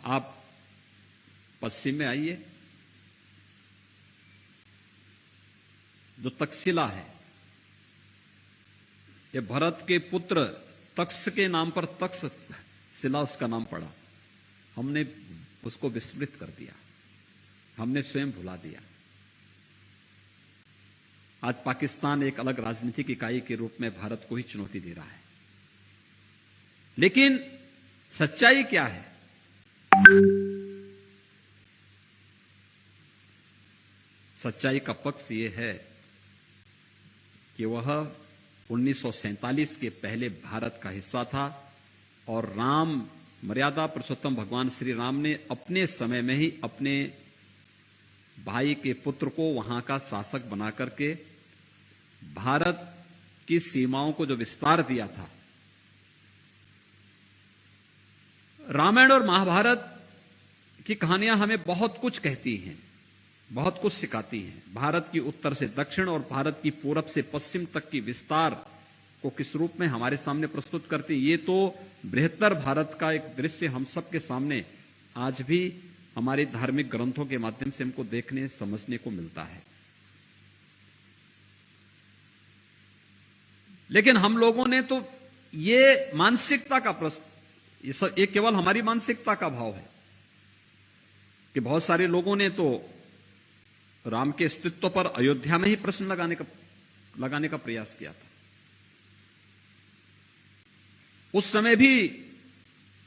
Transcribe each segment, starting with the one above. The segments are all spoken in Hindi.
आप पश्चिम में आइए, जो तक्षशिला है, ये भरत के पुत्र तक्ष के नाम पर तक्षशिला उसका नाम पड़ा। हमने उसको विस्मृत कर दिया, हमने स्वयं भुला दिया। आज पाकिस्तान एक अलग राजनीतिक इकाई के रूप में भारत को ही चुनौती दे रहा है। लेकिन सच्चाई क्या है? सच्चाई का पक्ष यह है कि वह 1947 के पहले भारत का हिस्सा था और राम, मर्यादा पुरुषोत्तम भगवान श्री राम ने अपने समय में ही अपने भाई के पुत्र को वहां का शासक बना करके भारत की सीमाओं को जो विस्तार दिया था। रामायण और महाभारत की कहानियां हमें बहुत कुछ कहती हैं, बहुत कुछ सिखाती हैं। भारत की उत्तर से दक्षिण और भारत की पूरब से पश्चिम तक की विस्तार को किस रूप में हमारे सामने प्रस्तुत करती है, ये तो बृहत्तर भारत का एक दृश्य हम सबके सामने आज भी हमारे धार्मिक ग्रंथों के माध्यम से हमको देखने समझने को मिलता है। लेकिन हम लोगों ने तो ये मानसिकता का प्रश्न, ये केवल हमारी मानसिकता का भाव है कि बहुत सारे लोगों ने तो राम के अस्तित्व पर अयोध्या में ही प्रश्न लगाने का प्रयास किया था। उस समय भी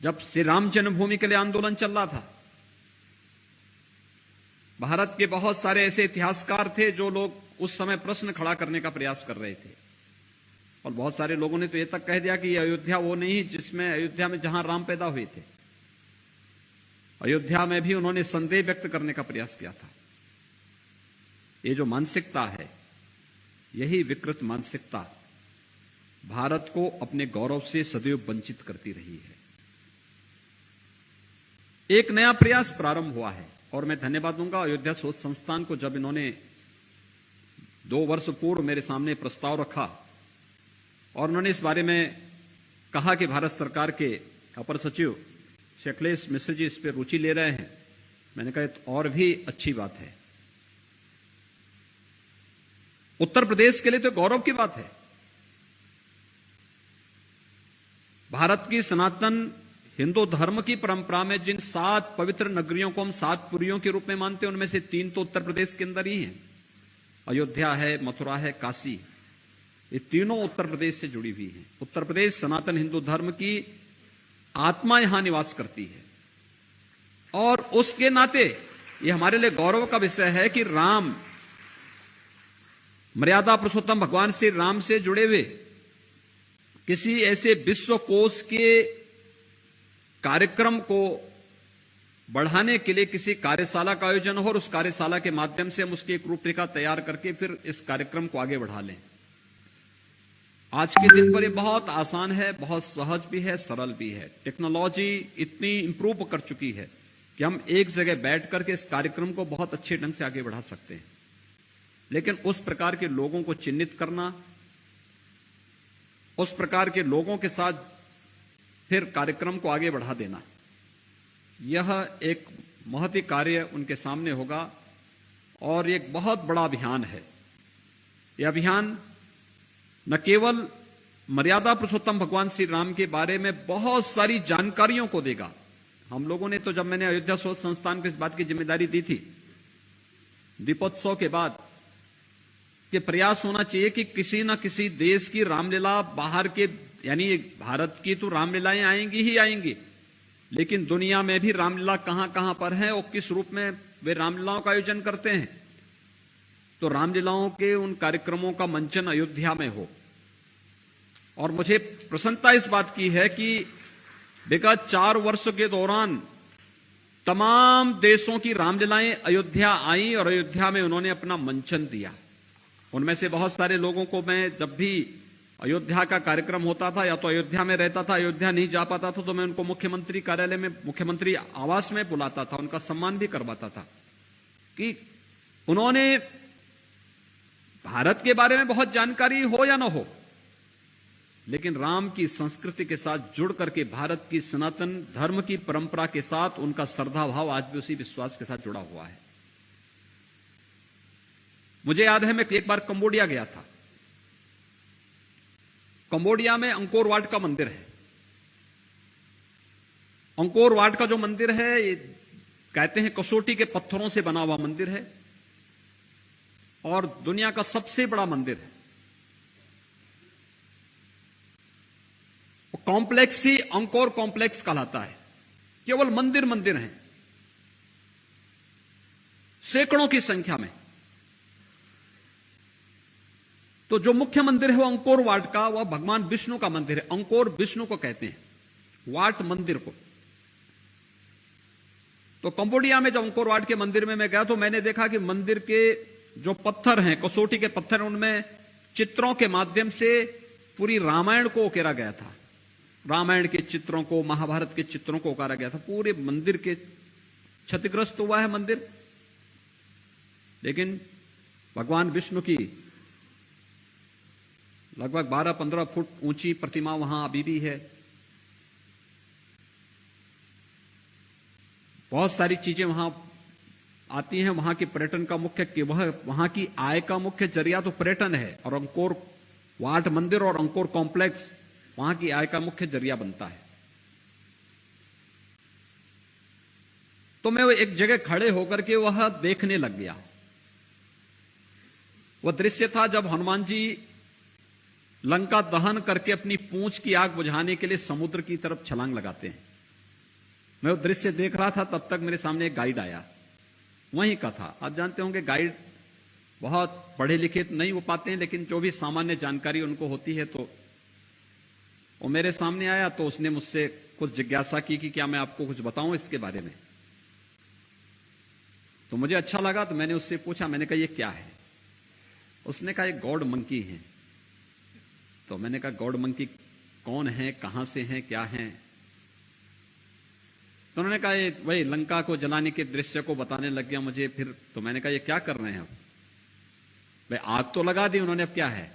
जब श्री राम जन्मभूमि के लिए आंदोलन चल रहा था, भारत के बहुत सारे ऐसे इतिहासकार थे जो लोग उस समय प्रश्न खड़ा करने का प्रयास कर रहे थे। और बहुत सारे लोगों ने तो यह तक कह दिया कि अयोध्या वो नहीं जिसमें अयोध्या में जहां राम पैदा हुए थे। अयोध्या में भी उन्होंने संदेह व्यक्त करने का प्रयास किया था। ये जो मानसिकता है, यही विकृत मानसिकता भारत को अपने गौरव से सदैव वंचित करती रही है। एक नया प्रयास प्रारंभ हुआ है और मैं धन्यवाद दूंगा अयोध्या शोध संस्थान को, जब इन्होंने 2 वर्ष पूर्व मेरे सामने प्रस्ताव रखा और उन्होंने इस बारे में कहा कि भारत सरकार के अपर सचिव अखिलेश मिश्र जी इस पर रुचि ले रहे हैं। मैंने कहा तो और भी अच्छी बात है। उत्तर प्रदेश के लिए तो गौरव की बात है। भारत की सनातन हिंदू धर्म की परंपरा में जिन 7 पवित्र नगरियों को हम 7 पुरियों के रूप में मानते हैं, उनमें से 3 तो उत्तर प्रदेश के अंदर ही हैं। अयोध्या है, मथुरा है, काशी। ये तीनों उत्तर प्रदेश से जुड़ी हुई हैं। उत्तर प्रदेश सनातन हिंदू धर्म की आत्मा यहां निवास करती है और उसके नाते ये हमारे लिए गौरव का विषय है कि राम, मर्यादा पुरुषोत्तम भगवान श्री राम से जुड़े हुए किसी ऐसे विश्व कोश के कार्यक्रम को बढ़ाने के लिए किसी कार्यशाला का आयोजन हो और उस कार्यशाला के माध्यम से हम उसकी एक रूपरेखा तैयार करके फिर इस कार्यक्रम को आगे बढ़ा लें। आज के दिन पर ये बहुत आसान है, बहुत सहज भी है, सरल भी है। टेक्नोलॉजी इतनी इंप्रूव कर चुकी है कि हम एक जगह बैठ करके इस कार्यक्रम को बहुत अच्छे ढंग से आगे बढ़ा सकते हैं। लेकिन उस प्रकार के लोगों को चिन्हित करना, उस प्रकार के लोगों के साथ फिर कार्यक्रम को आगे बढ़ा देना, यह एक महती कार्य उनके सामने होगा और एक बहुत बड़ा अभियान है। यह अभियान न केवल मर्यादा पुरुषोत्तम भगवान श्री राम के बारे में बहुत सारी जानकारियों को देगा। हम लोगों ने तो, जब मैंने अयोध्या शोध संस्थान को इस बात की जिम्मेदारी दी थी, दीपोत्सव के बाद कि प्रयास होना चाहिए कि किसी न किसी देश की रामलीला बाहर के, यानी भारत की तो रामलीलाएं आएंगी ही आएंगी, लेकिन दुनिया में भी रामलीला कहां कहां पर है और किस रूप में वे रामलीलाओं का आयोजन करते हैं। तो रामलीलाओं के उन कार्यक्रमों का मंचन अयोध्या में हो। और मुझे प्रसन्नता इस बात की है कि विगत 4 वर्ष के दौरान तमाम देशों की रामलीलाएं अयोध्या आई और अयोध्या में उन्होंने अपना मंचन दिया। उनमें से बहुत सारे लोगों को मैं, जब भी अयोध्या का कार्यक्रम होता था, या तो अयोध्या में रहता था, अयोध्या नहीं जा पाता था, तो मैं उनको मुख्यमंत्री कार्यालय में, मुख्यमंत्री आवास में बुलाता था, उनका सम्मान भी करवाता था कि उन्होंने भारत के बारे में बहुत जानकारी हो या ना हो, लेकिन राम की संस्कृति के साथ जुड़ करके भारत की सनातन धर्म की परंपरा के साथ उनका श्रद्धा भाव आज भी उसी विश्वास के साथ जुड़ा हुआ है। मुझे याद है मैं एक बार कंबोडिया गया था। कंबोडिया में अंकोर वाट का मंदिर है। अंकोर वाट का जो मंदिर है ये कहते हैं कसौटी के पत्थरों से बना हुआ मंदिर है और दुनिया का सबसे बड़ा मंदिर है। कॉम्प्लेक्स ही अंकोर कॉम्प्लेक्स कहलाता है। केवल मंदिर मंदिर हैं सैकड़ों की संख्या में। तो जो मुख्य मंदिर है वो अंकोर वाट का, वह भगवान विष्णु का मंदिर है। अंकोर विष्णु को कहते हैं, वाट मंदिर को। तो कंबोडिया में जब अंकोर वाट के मंदिर में मैं गया तो मैंने देखा कि मंदिर के जो पत्थर हैं, कसौटी के पत्थर, उनमें चित्रों के माध्यम से पूरी रामायण को उकेरा गया था। रामायण के चित्रों को, महाभारत के चित्रों को उकारा गया था। पूरे मंदिर के क्षतिग्रस्त हुआ है मंदिर, लेकिन भगवान विष्णु की लगभग 12-15 फुट ऊंची प्रतिमा वहां अभी भी है। बहुत सारी चीजें वहां आती हैं। वहां के पर्यटन का मुख्य, वहां की आय का मुख्य जरिया तो पर्यटन है, और अंकोर वाट मंदिर और अंकोर कॉम्प्लेक्स वहां की आय का मुख्य जरिया बनता है। तो मैं एक जगह खड़े होकर के वह देखने लग गया। वह दृश्य था जब हनुमान जी लंका दहन करके अपनी पूंछ की आग बुझाने के लिए समुद्र की तरफ छलांग लगाते हैं। मैं वो दृश्य देख रहा था, तब तक मेरे सामने एक गाइड आया, वहीं का था। आप जानते होंगे गाइड बहुत पढ़े लिखे नहीं हो पाते हैं, लेकिन जो भी सामान्य जानकारी उनको होती है, तो वो मेरे सामने आया। तो उसने मुझसे कुछ जिज्ञासा की कि क्या मैं आपको कुछ बताऊं इसके बारे में। तो मुझे अच्छा लगा, तो मैंने उससे पूछा, मैंने कहा ये क्या है? उसने कहा एक गॉड मंकी है। तो मैंने कहा गॉड मंकी कौन है, कहां से हैं, क्या हैं? तो उन्होंने कहा ये वही लंका को जलाने के दृश्य को बताने लग गया मुझे। फिर तो मैंने कहा ये क्या कर रहे हैं अब? भाई आग तो लगा दी उन्होंने, अब क्या है?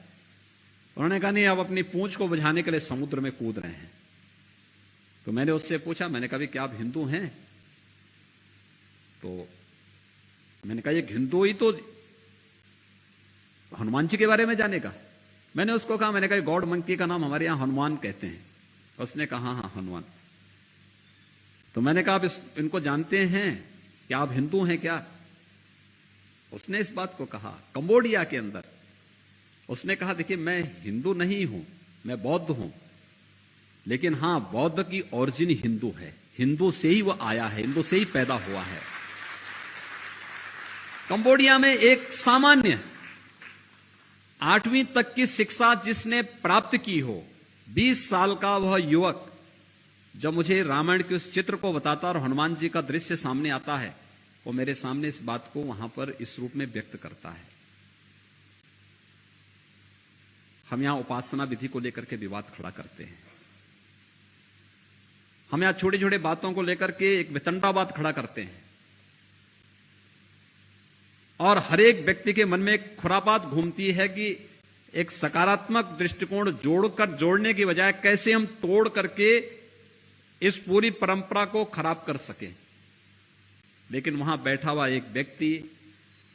उन्होंने कहा नहीं, अब अपनी पूंछ को बुझाने के लिए समुद्र में कूद रहे हैं। तो मैंने उससे पूछा, मैंने कहा क्या आप हिंदू हैं? तो मैंने कहा ये हिंदू ही तो हनुमान जी के बारे में जानेगा। मैंने उसको कहा, मैंने कहा गॉड मंकी का नाम हमारे यहां हनुमान कहते हैं। उसने कहा हाँ हनुमान। तो मैंने कहा आप इनको जानते हैं, क्या आप हिंदू हैं क्या? उसने इस बात को कहा कंबोडिया के अंदर। उसने कहा देखिए मैं हिंदू नहीं हूं, मैं बौद्ध हूं, लेकिन हां बौद्ध की ओरिजिन हिंदू है। हिंदू से ही वो आया है, हिंदू से ही पैदा हुआ है। कंबोडिया में एक सामान्य 8वीं तक की शिक्षा जिसने प्राप्त की हो, 20 साल का वह युवक जब मुझे रामायण के उस चित्र को बताता और हनुमान जी का दृश्य सामने आता है, वो मेरे सामने इस बात को वहां पर इस रूप में व्यक्त करता है। हम यहां उपासना विधि को लेकर के विवाद खड़ा करते हैं। हम यहां छोटी छोटी बातों को लेकर के एक वितंडावाद खड़ा करते हैं, और हर एक व्यक्ति के मन में एक खुरापात घूमती है कि एक सकारात्मक दृष्टिकोण जोड़ने की बजाय कैसे हम तोड़ करके इस पूरी परंपरा को खराब कर सके। लेकिन वहां बैठा हुआ एक व्यक्ति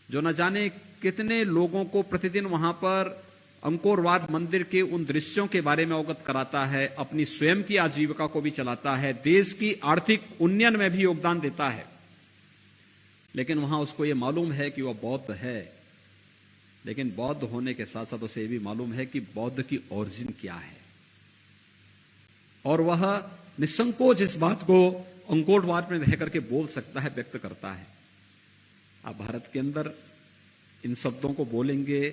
जो न जाने कितने लोगों को प्रतिदिन वहां पर अंकोर वाट मंदिर के उन दृश्यों के बारे में अवगत कराता है, अपनी स्वयं की आजीविका को भी चलाता है, देश की आर्थिक उन्नयन में भी योगदान देता है, लेकिन वहां उसको यह मालूम है कि वह बौद्ध है। लेकिन बौद्ध होने के साथ साथ उसे यह भी मालूम है कि बौद्ध की ओरिजिन क्या है, और वह निसंकोच इस बात को अंकोर वाट में रह करके बोल सकता है, व्यक्त करता है। आप भारत के अंदर इन शब्दों को बोलेंगे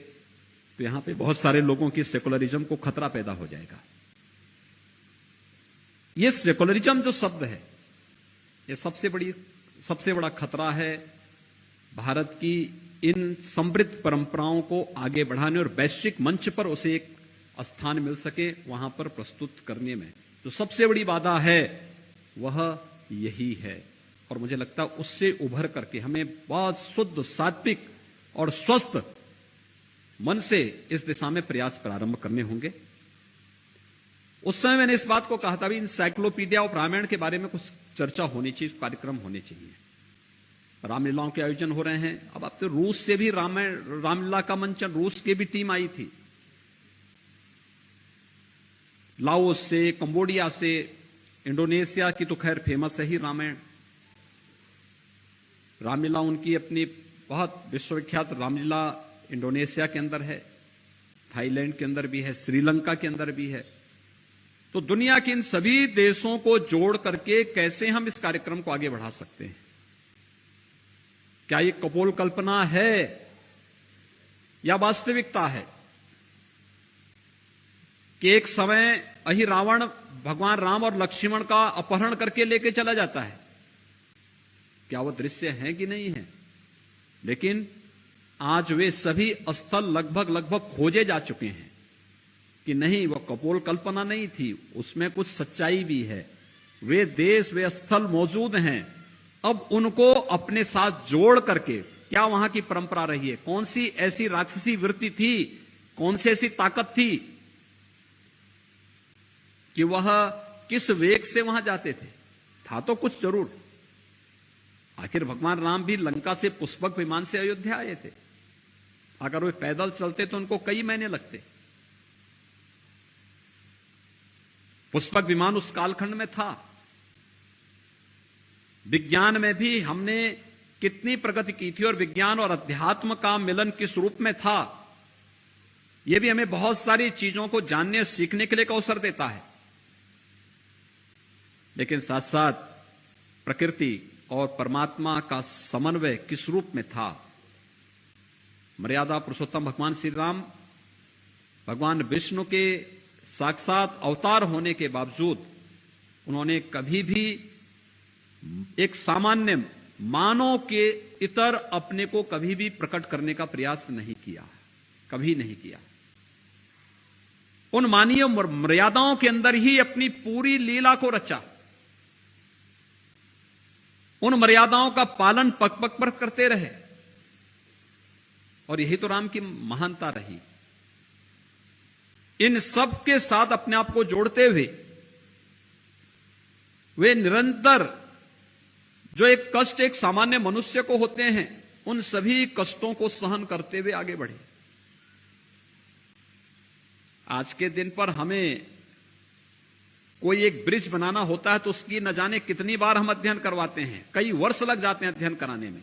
तो यहां पे बहुत सारे लोगों की सेकुलरिज्म को खतरा पैदा हो जाएगा। यह सेकुलरिज्म जो शब्द है, यह सबसे बड़ा खतरा है भारत की इन समृद्ध परंपराओं को आगे बढ़ाने और वैश्विक मंच पर उसे एक स्थान मिल सके, वहां पर प्रस्तुत करने में जो सबसे बड़ी बाधा है वह यही है। और मुझे लगता है उससे उभर करके हमें बहुत शुद्ध, सात्विक और स्वस्थ मन से इस दिशा में प्रयास प्रारंभ करने होंगे। उस समय मैंने इस बात को कहा था, भी इंसाइक्लोपीडिया ऑफ रामायण के बारे में कुछ चर्चा होनी चाहिए, कार्यक्रम होने चाहिए। रामलीलाओं के आयोजन हो रहे हैं। अब आप तो रूस से भी रामलीला का मंचन, रूस की भी टीम आई थी, लाओस से, कंबोडिया से, इंडोनेशिया की तो खैर फेमस है ही रामायण। रामलीला उनकी अपनी बहुत विश्वविख्यात रामलीला इंडोनेशिया के अंदर है, थाईलैंड के अंदर भी है, श्रीलंका के अंदर भी है। तो दुनिया के इन सभी देशों को जोड़ करके कैसे हम इस कार्यक्रम को आगे बढ़ा सकते हैं? क्या ये कपोल कल्पना है या वास्तविकता है कि एक समय अहि रावण भगवान राम और लक्ष्मण का अपहरण करके लेके चला जाता है? क्या वो दृश्य है कि नहीं है? लेकिन आज वे सभी स्थल लगभग खोजे जा चुके हैं कि नहीं, वो कपोल कल्पना नहीं थी, उसमें कुछ सच्चाई भी है। वे देश, वे स्थल मौजूद हैं। अब उनको अपने साथ जोड़ करके, क्या वहां की परंपरा रही है, कौन सी ऐसी राक्षसी वृत्ति थी, कौन सी ऐसी ताकत थी कि वह किस वेग से वहां जाते थे? था तो कुछ जरूर। आखिर भगवान राम भी लंका से पुष्पक विमान से अयोध्या आए थे। अगर वे पैदल चलते तो उनको कई महीने लगते। पुष्पक विमान उस कालखंड में था। विज्ञान में भी हमने कितनी प्रगति की थी और विज्ञान और अध्यात्म का मिलन किस रूप में था, यह भी हमें बहुत सारी चीजों को जानने सीखने के लिए एक अवसर देता है। लेकिन साथ साथ प्रकृति और परमात्मा का समन्वय किस रूप में था? मर्यादा पुरुषोत्तम भगवान श्री राम भगवान विष्णु के साक्षात अवतार होने के बावजूद उन्होंने कभी भी एक सामान्य मानव के इतर अपने को कभी भी प्रकट करने का प्रयास नहीं किया, कभी नहीं किया। उन मानवीय मर्यादाओं के अंदर ही अपनी पूरी लीला को रचा। उन मर्यादाओं का पालन पग पग पर करते रहे और यही तो राम की महानता रही। इन सब के साथ अपने आप को जोड़ते हुए वे निरंतर, जो एक कष्ट एक सामान्य मनुष्य को होते हैं, उन सभी कष्टों को सहन करते हुए आगे बढ़े। आज के दिन पर हमें कोई एक ब्रिज बनाना होता है तो उसकी न जाने कितनी बार हम अध्ययन करवाते हैं, कई वर्ष लग जाते हैं अध्ययन कराने में।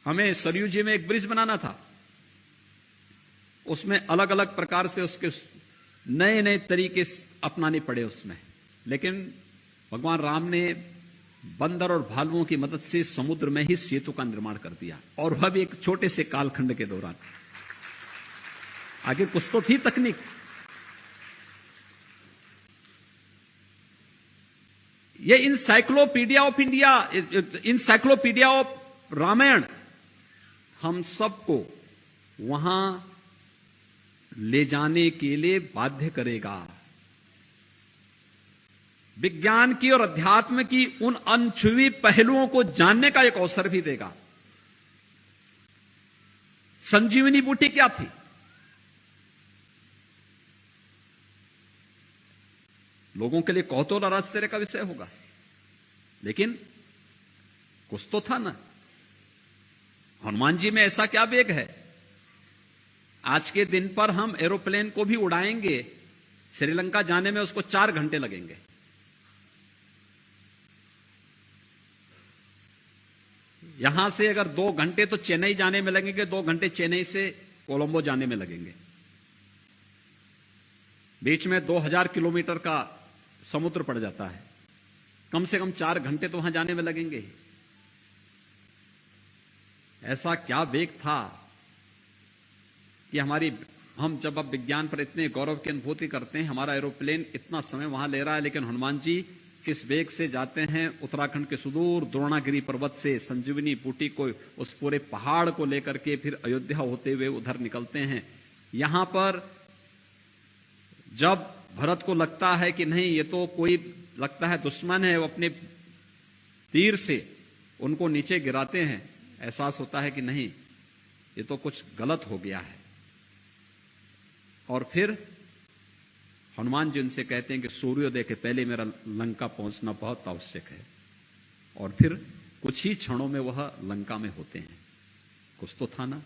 हमें सरयू जी में एक ब्रिज बनाना था, उसमें अलग अलग प्रकार से उसके नए नए तरीके अपनाने पड़े उसमें। लेकिन भगवान राम ने बंदर और भालुओं की मदद से समुद्र में ही सेतु का निर्माण कर दिया, और वह भी एक छोटे से कालखंड के दौरान। आगे कुछ तो थी तकनीक। ये encyclopedia of India, encyclopedia of Ramayana हम सबको वहां ले जाने के लिए बाध्य करेगा। विज्ञान की और अध्यात्म की उन अनछुई पहलुओं को जानने का एक अवसर भी देगा। संजीवनी बूटी क्या थी? लोगों के लिए कौतूहल और आश्चर्य का विषय होगा, लेकिन कुछ तो था ना। हनुमान जी में ऐसा क्या वेग है? आज के दिन पर हम एरोप्लेन को भी उड़ाएंगे, श्रीलंका जाने में उसको 4 घंटे लगेंगे। यहां से अगर 2 घंटे तो चेन्नई जाने में लगेंगे, 2 घंटे चेन्नई से कोलंबो जाने में लगेंगे। बीच में 2000 किलोमीटर का समुद्र पड़ जाता है। कम से कम 4 घंटे तो वहां जाने में लगेंगे। ऐसा क्या वेग था कि हम जब अब विज्ञान पर इतने गौरव की अनुभूति करते हैं, हमारा एरोप्लेन इतना समय वहां ले रहा है, लेकिन हनुमान जी किस वेग से जाते हैं। उत्तराखंड के सुदूर द्रोणागिरी पर्वत से संजीवनी बूटी को, उस पूरे पहाड़ को लेकर के फिर अयोध्या होते हुए उधर निकलते हैं। यहां पर जब भरत को लगता है कि नहीं, ये तो कोई लगता है दुश्मन है, वो अपने तीर से उनको नीचे गिराते हैं। एहसास होता है कि नहीं, ये तो कुछ गलत हो गया है। और फिर हनुमान जी उनसे कहते हैं कि सूर्योदय के पहले मेरा लंका पहुंचना बहुत आवश्यक है, और फिर कुछ ही क्षणों में वह लंका में होते हैं। कुछ तो था ना।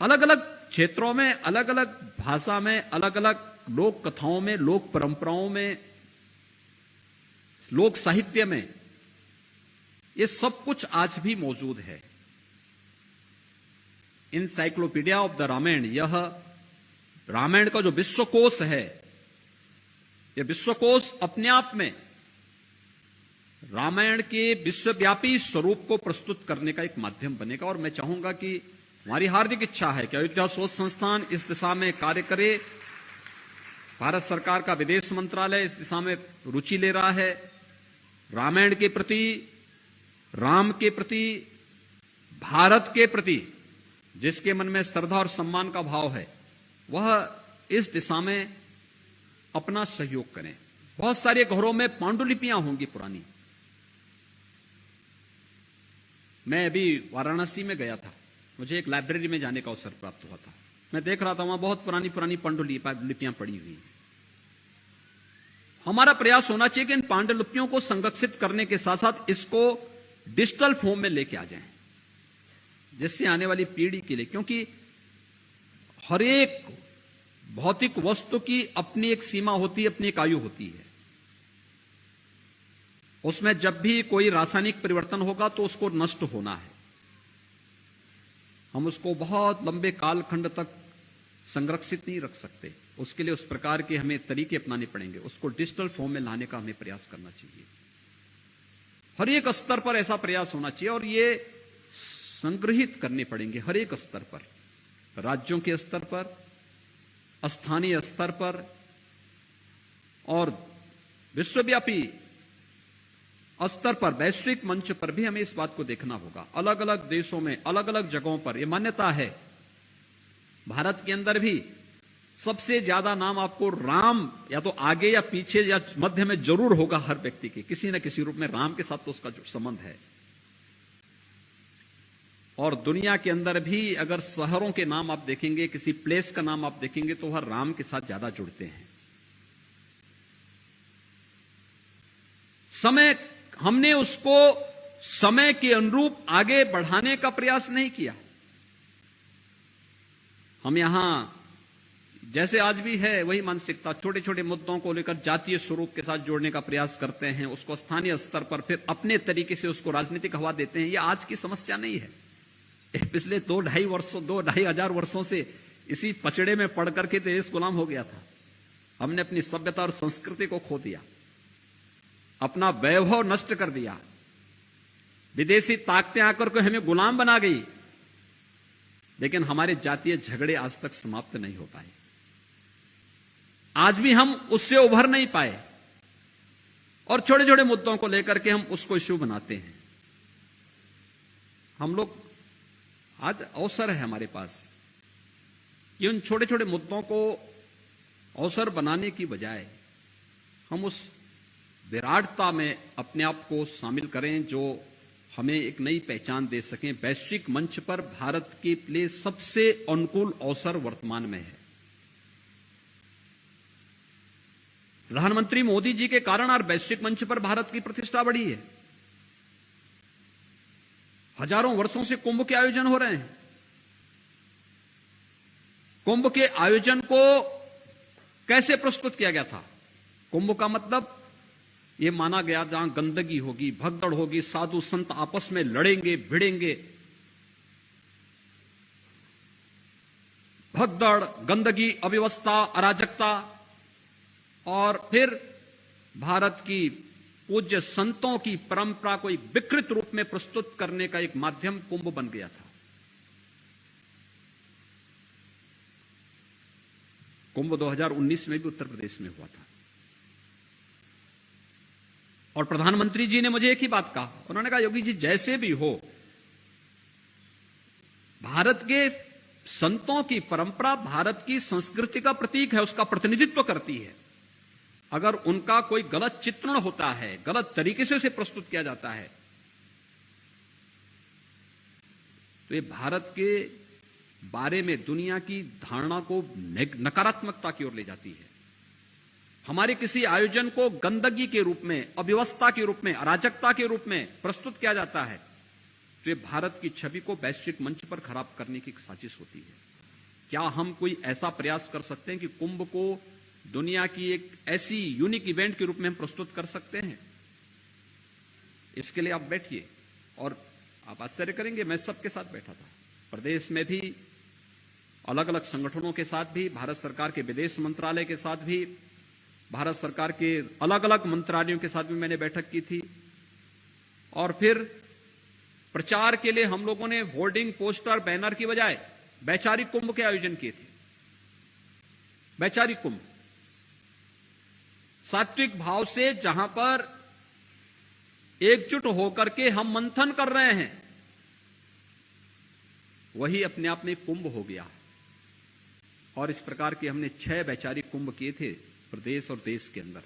अलग अलग क्षेत्रों में, अलग अलग भाषा में, अलग अलग लोक कथाओं में, लोक परंपराओं में, लोक साहित्य में ये सब कुछ आज भी मौजूद है। इनसाइक्लोपीडिया ऑफ द रामायण, यह रामायण का जो विश्वकोश है, यह विश्वकोश अपने आप में रामायण के विश्वव्यापी स्वरूप को प्रस्तुत करने का एक माध्यम बनेगा। और मैं चाहूंगा कि हमारी हार्दिक इच्छा है कि अयोध्या शोध संस्थान इस दिशा में कार्य करे। भारत सरकार का विदेश मंत्रालय इस दिशा में रुचि ले रहा है। रामायण के प्रति, राम के प्रति, भारत के प्रति जिसके मन में श्रद्धा और सम्मान का भाव है, वह इस दिशा में अपना सहयोग करें। बहुत सारे घरों में पांडुलिपियां होंगी पुरानी। मैं अभी वाराणसी में गया था, मुझे एक लाइब्रेरी में जाने का अवसर प्राप्त हुआ था। मैं देख रहा था वहां बहुत पुरानी पुरानी पांडुलिपियां पड़ी हुई हैं। हमारा प्रयास होना चाहिए कि इन पांडुलिपियों को संरक्षित करने के साथ साथ इसको डिजिटल फॉर्म में लेके आ जाएं, जिससे आने वाली पीढ़ी के लिए, क्योंकि हर एक भौतिक वस्तु की अपनी एक सीमा होती है, अपनी एक आयु होती है। उसमें जब भी कोई रासायनिक परिवर्तन होगा तो उसको नष्ट होना है। हम उसको बहुत लंबे कालखंड तक संरक्षित नहीं रख सकते। उसके लिए उस प्रकार के हमें तरीके अपनाने पड़ेंगे। उसको डिजिटल फॉर्म में लाने का हमें प्रयास करना चाहिए। हर एक स्तर पर ऐसा प्रयास होना चाहिए और ये संग्रहित करने पड़ेंगे हर एक स्तर पर, राज्यों के स्तर पर, स्थानीय स्तर पर और विश्वव्यापी स्तर पर, वैश्विक मंच पर भी हमें इस बात को देखना होगा। अलग अलग देशों में, अलग अलग जगहों पर यह मान्यता है, भारत के अंदर भी सबसे ज्यादा नाम आपको राम या तो आगे या पीछे या मध्य में जरूर होगा। हर व्यक्ति के किसी न किसी रूप में राम के साथ तो उसका जो संबंध है। और दुनिया के अंदर भी अगर शहरों के नाम आप देखेंगे, किसी प्लेस का नाम आप देखेंगे, तो वह राम के साथ ज्यादा जुड़ते हैं। समय, हमने उसको समय के अनुरूप आगे बढ़ाने का प्रयास नहीं किया। हम यहां जैसे आज भी है वही मानसिकता, छोटे छोटे मुद्दों को लेकर जातीय स्वरूप के साथ जोड़ने का प्रयास करते हैं, उसको स्थानीय स्तर पर फिर अपने तरीके से उसको राजनीतिक हवा देते हैं। यह आज की समस्या नहीं है। पिछले 2-2.5 हजार वर्षों से इसी पचड़े में पड़ करके देश गुलाम हो गया था। हमने अपनी सभ्यता और संस्कृति को खो दिया, अपना वैभव नष्ट कर दिया, विदेशी ताकतें आकर के हमें गुलाम बना गई, लेकिन हमारे जातीय झगड़े आज तक समाप्त नहीं हो पाए। आज भी हम उससे उभर नहीं पाए और छोटे छोटे मुद्दों को लेकर के हम उसको इश्यू बनाते हैं। हम लोग, आज अवसर है हमारे पास, ये उन छोटे छोटे मुद्दों को अवसर बनाने की बजाय हम उस विराटता में अपने आप को शामिल करें जो हमें एक नई पहचान दे सकें। वैश्विक मंच पर भारत के लिए सबसे अनुकूल अवसर वर्तमान में है। प्रधानमंत्री मोदी जी के कारण आज वैश्विक मंच पर भारत की प्रतिष्ठा बढ़ी है। हजारों वर्षों से कुंभ के आयोजन हो रहे हैं। कुंभ के आयोजन को कैसे प्रस्तुत किया गया था? कुंभ का मतलब यह माना गया जहां गंदगी होगी, भगदड़ होगी, साधु संत आपस में लड़ेंगे, भिड़ेंगे, भगदड़, गंदगी, अव्यवस्था, अराजकता, और फिर भारत की पूज्य संतों की परंपरा को एक विकृत रूप में प्रस्तुत करने का एक माध्यम कुंभ बन गया था। कुंभ 2019 में भी उत्तर प्रदेश में हुआ था और प्रधानमंत्री जी ने मुझे एक ही बात कहा, उन्होंने कहा योगी जी जैसे भी हो, भारत के संतों की परंपरा भारत की संस्कृति का प्रतीक है, उसका प्रतिनिधित्व करती है। अगर उनका कोई गलत चित्रण होता है, गलत तरीके से उसे प्रस्तुत किया जाता है, तो ये भारत के बारे में दुनिया की धारणा को नकारात्मकता की ओर ले जाती है। हमारे किसी आयोजन को गंदगी के रूप में, अव्यवस्था के रूप में, अराजकता के रूप में प्रस्तुत किया जाता है तो ये भारत की छवि को वैश्विक मंच पर खराब करने की एक साजिश होती है। क्या हम कोई ऐसा प्रयास कर सकते हैं कि कुंभ को दुनिया की एक ऐसी यूनिक इवेंट के रूप में हम प्रस्तुत कर सकते हैं? इसके लिए आप बैठिए और आप आश्चर्य करेंगे, मैं सबके साथ बैठा था, प्रदेश में भी, अलग अलग संगठनों के साथ भी, भारत सरकार के विदेश मंत्रालय के साथ भी, भारत सरकार के अलग अलग मंत्रालयों के साथ भी मैंने बैठक की थी। और फिर प्रचार के लिए हम लोगों ने होर्डिंग, पोस्टर, बैनर की बजाय वैचारिक कुंभ के आयोजन किए थे। वैचारिक कुंभ, सात्विक भाव से, जहां पर एकजुट होकर के हम मंथन कर रहे हैं, वही अपने आप में कुंभ हो गया। और इस प्रकार के हमने 6 वैचारिक कुंभ किए थे प्रदेश और देश के अंदर।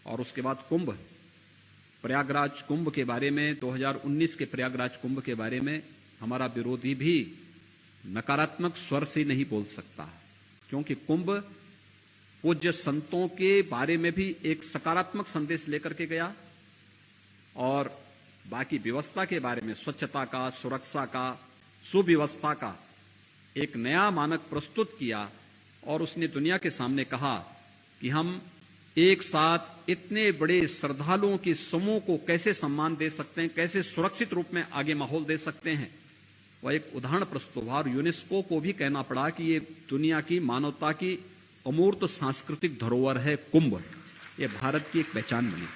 और उसके बाद कुंभ, प्रयागराज कुंभ के बारे में, 2019 के प्रयागराज कुंभ के बारे में हमारा विरोधी भी नकारात्मक स्वर से नहीं बोल सकता, क्योंकि कुंभ पूज्य संतों के बारे में भी एक सकारात्मक संदेश लेकर के गया और बाकी व्यवस्था के बारे में, स्वच्छता का, सुरक्षा का, सुव्यवस्था का एक नया मानक प्रस्तुत किया। और उसने दुनिया के सामने कहा कि हम एक साथ इतने बड़े श्रद्धालुओं के समूह को कैसे सम्मान दे सकते हैं, कैसे सुरक्षित रूप में आगे माहौल दे सकते हैं। वह एक उदाहरण प्रस्तुत हुआ और यूनेस्को को भी कहना पड़ा कि ये दुनिया की मानवता की अमूर्त सांस्कृतिक धरोहर है कुंभ, ये भारत की एक पहचान बनी।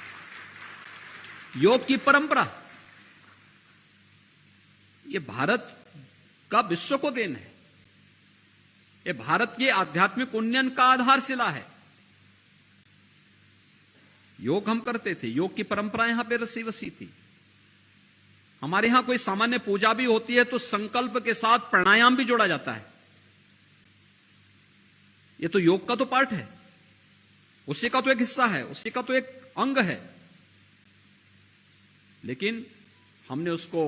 योग की परंपरा, ये भारत का विश्व को देन है, ये भारत के आध्यात्मिक उन्नयन का आधारशिला है। योग हम करते थे, योग की परंपरा यहां पे रसी बसी थी। हमारे यहां कोई सामान्य पूजा भी होती है तो संकल्प के साथ प्राणायाम भी जोड़ा जाता है। ये तो योग का तो पार्ट है, उसी का तो एक हिस्सा है, उसी का तो एक अंग है। लेकिन हमने उसको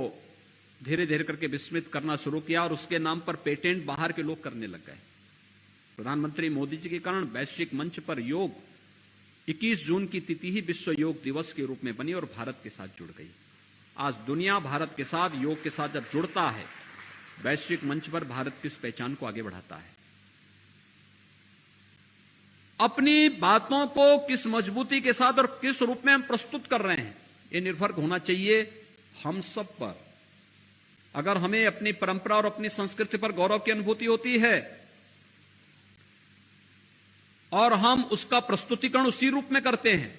धीरे धीरे करके विस्मृत करना शुरू किया और उसके नाम पर पेटेंट बाहर के लोग करने लग गए। प्रधानमंत्री मोदी जी के कारण वैश्विक मंच पर योग 21 जून की तिथि ही विश्व योग दिवस के रूप में बनी और भारत के साथ जुड़ गई। आज दुनिया भारत के साथ, योग के साथ जब जुड़ता है, वैश्विक मंच पर भारत की इस पहचान को आगे बढ़ाता है। अपनी बातों को किस मजबूती के साथ और किस रूप में हम प्रस्तुत कर रहे हैं, यह निर्भर होना चाहिए हम सब पर। अगर हमें अपनी परंपरा और अपनी संस्कृति पर गौरव की अनुभूति होती है और हम उसका प्रस्तुतिकरण उसी रूप में करते हैं,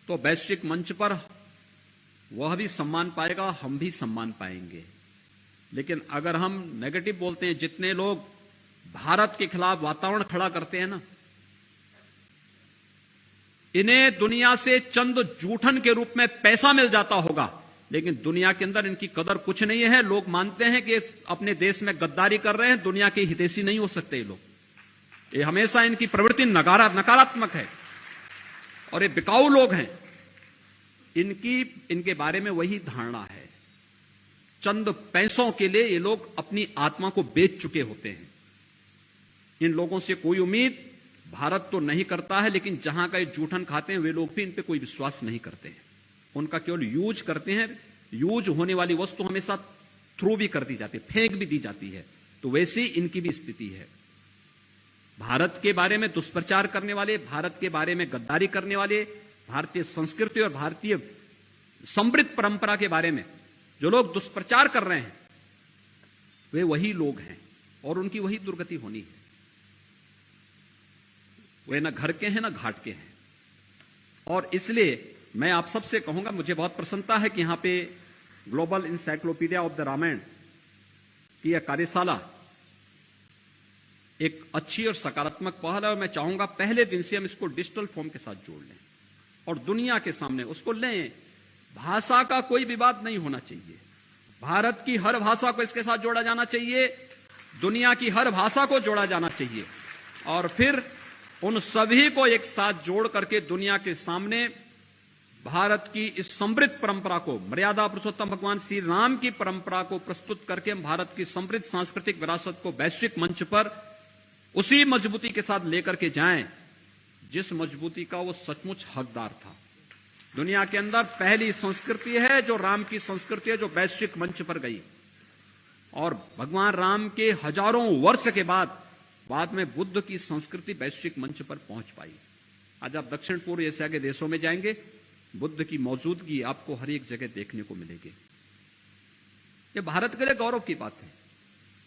तो वैश्विक मंच पर वह भी सम्मान पाएगा, हम भी सम्मान पाएंगे। लेकिन अगर हम नेगेटिव बोलते हैं, जितने लोग भारत के खिलाफ वातावरण खड़ा करते हैं ना, इन्हें दुनिया से चंद जूठन के रूप में पैसा मिल जाता होगा, लेकिन दुनिया के अंदर इनकी कदर कुछ नहीं है। लोग मानते हैं कि अपने देश में गद्दारी कर रहे हैं, दुनिया के हितैषी नहीं हो सकते ये लोग। ये हमेशा इनकी प्रवृत्ति नकारात्मक है और ये बिकाऊ लोग हैं। इनके बारे में वही धारणा है। चंद पैसों के लिए ये लोग अपनी आत्मा को बेच चुके होते हैं। इन लोगों से कोई उम्मीद भारत तो नहीं करता है, लेकिन जहां का ये जूठन खाते हैं वे लोग भी इन पे कोई विश्वास नहीं करते हैं। उनका केवल यूज करते हैं। यूज होने वाली वस्तु हमेशा थ्रू भी कर दी जाती है, फेंक भी दी जाती है। तो वैसी इनकी भी स्थिति है। भारत के बारे में दुष्प्रचार करने वाले, भारत के बारे में गद्दारी करने वाले, भारतीय संस्कृति और भारतीय समृद्ध परंपरा के बारे में जो लोग दुष्प्रचार कर रहे हैं, वे वही लोग हैं और उनकी वही दुर्गति होनी है। वे ना घर के हैं ना घाट के हैं। और इसलिए मैं आप सबसे कहूंगा, मुझे बहुत प्रसन्नता है कि यहां पे global encyclopedia of the Ramayana की यह कार्यशाला एक अच्छी और सकारात्मक पहल है और मैं चाहूंगा पहले दिन से हम इसको डिजिटल फॉर्म के साथ जोड़ लें और दुनिया के सामने उसको लें। भाषा का कोई विवाद नहीं होना चाहिए। भारत की हर भाषा को इसके साथ जोड़ा जाना चाहिए, दुनिया की हर भाषा को जोड़ा जाना चाहिए और फिर उन सभी को एक साथ जोड़ करके दुनिया के सामने भारत की इस समृद्ध परंपरा को, मर्यादा पुरुषोत्तम भगवान श्री राम की परंपरा को प्रस्तुत करके हम भारत की समृद्ध सांस्कृतिक विरासत को वैश्विक मंच पर उसी मजबूती के साथ लेकर के जाएं जिस मजबूती का वो सचमुच हकदार था। दुनिया के अंदर पहली संस्कृति है जो राम की संस्कृति है, जो वैश्विक मंच पर गई, और भगवान राम के हजारों वर्ष के बाद में बुद्ध की संस्कृति वैश्विक मंच पर पहुंच पाई। आज आप दक्षिण पूर्व एशिया के देशों में जाएंगे, बुद्ध की मौजूदगी आपको हर एक जगह देखने को मिलेगी। ये भारत के लिए गौरव की बात है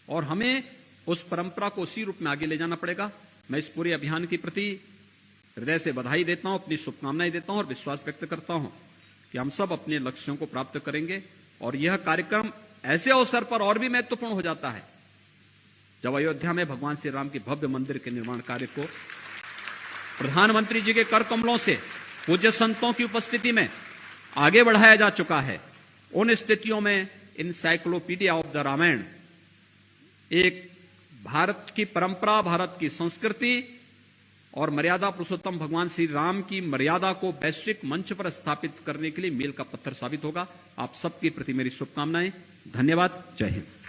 और हमें उस परंपरा को उसी रूप में आगे ले जाना पड़ेगा। मैं इस पूरे अभियान के प्रति हृदय से बधाई देता हूं, अपनी शुभकामनाएं देता हूं और विश्वास व्यक्त करता हूं कि हम सब अपने लक्ष्यों को प्राप्त करेंगे। और यह कार्यक्रम ऐसे अवसर पर और भी महत्वपूर्ण हो जाता है जब अयोध्या में भगवान श्री राम के भव्य मंदिर के निर्माण कार्य को प्रधानमंत्री जी के कर कमलों से पूज्य संतों की उपस्थिति में आगे बढ़ाया जा चुका है। उन स्थितियों में इनसाइक्लोपीडिया ऑफ द रामायण एक भारत की परंपरा, भारत की संस्कृति और मर्यादा पुरुषोत्तम भगवान श्री राम की मर्यादा को वैश्विक मंच पर स्थापित करने के लिए मील का पत्थर साबित होगा। आप सबके प्रति मेरी शुभकामनाएं। धन्यवाद। जय हिंद।